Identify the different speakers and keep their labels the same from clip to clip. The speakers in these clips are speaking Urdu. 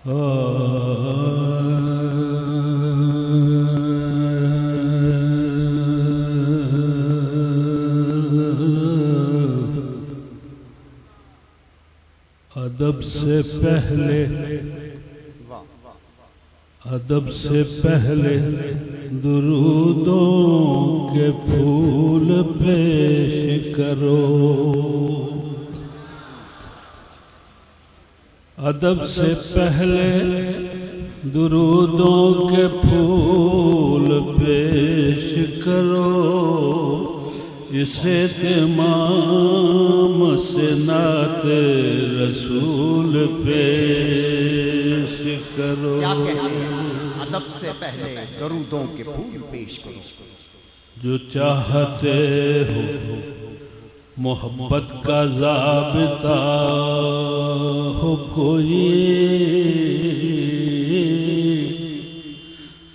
Speaker 1: ادب سے پہلے درودوں کے پھول پیش کرو، ادب سے پہلے درودوں کے پھول پیش کرو، اسے تمام سے نعت رسول پیش کرو۔
Speaker 2: کیا کہتے ہیں ادب سے پہلے درودوں کے پھول پیش کرو،
Speaker 1: جو چاہتے ہو محبت کا ضابطہ ہو کوئی،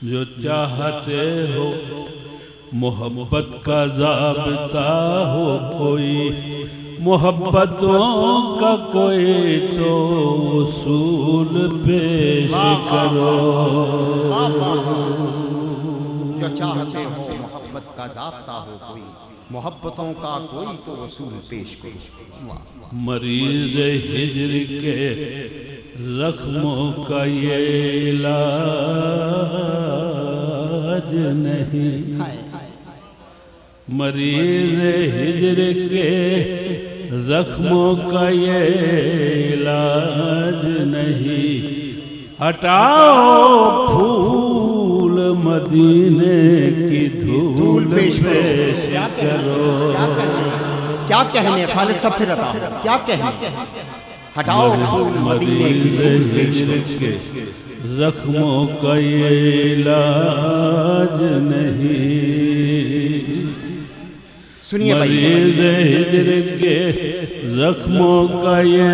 Speaker 1: جو چاہتے ہو محبت کا ضابطہ ہو کوئی، محبتوں کا کوئی تو اصول پیش کرو۔
Speaker 2: جو چاہتے ہو محبت کا ضابطہ ہو کوئی، محبتوں کا کوئی تو اصول پیش کرو۔
Speaker 1: مریض ہجر کے زخموں کا یہ علاج نہیں، مریض ہجر کے زخموں کا یہ علاج نہیں، ہٹاؤ پھول مدینے کی دھول پیش کرو۔
Speaker 2: کیا کہنے خالد سب پھر عطا کیا کہنے، ہٹاؤ پھول مدینے کی دھول پیش کرو۔
Speaker 1: زخموں کا یہ علاج نہیں،
Speaker 2: سنیے
Speaker 1: مریض ہجر کے زخموں کا یہ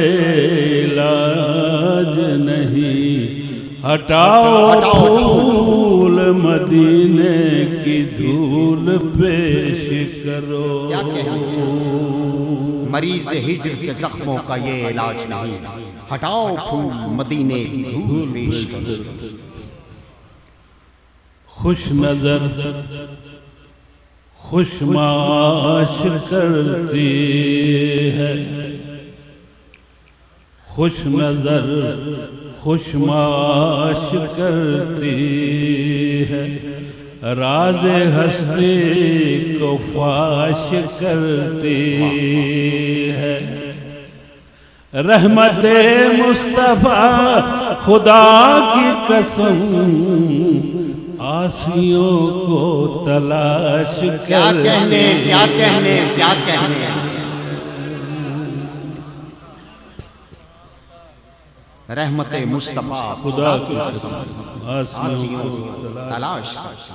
Speaker 1: علاج نہیں، ہٹاؤ پھول مدینے کی دھول پیش کرو۔
Speaker 2: کیا کہنے مریض ہجر کے زخموں کا یہ علاج نہیں، ہٹاؤ پھول مدینے کی دھول پیش کرو۔
Speaker 1: خوش نظر خوش معاش کرتی ہے، خوش نظر خوش معاش کرتی ہے، راز ہستی کو فاش کرتی ہے، رحمت مصطفیٰ خدا کی قسم آسیوں کو تلاش کرتی۔
Speaker 2: کیا کہنے کیا کہنے کیا کہنے، رحمت مصطفیٰ خدا کی قسم آسیوں کو تلاش کرتی۔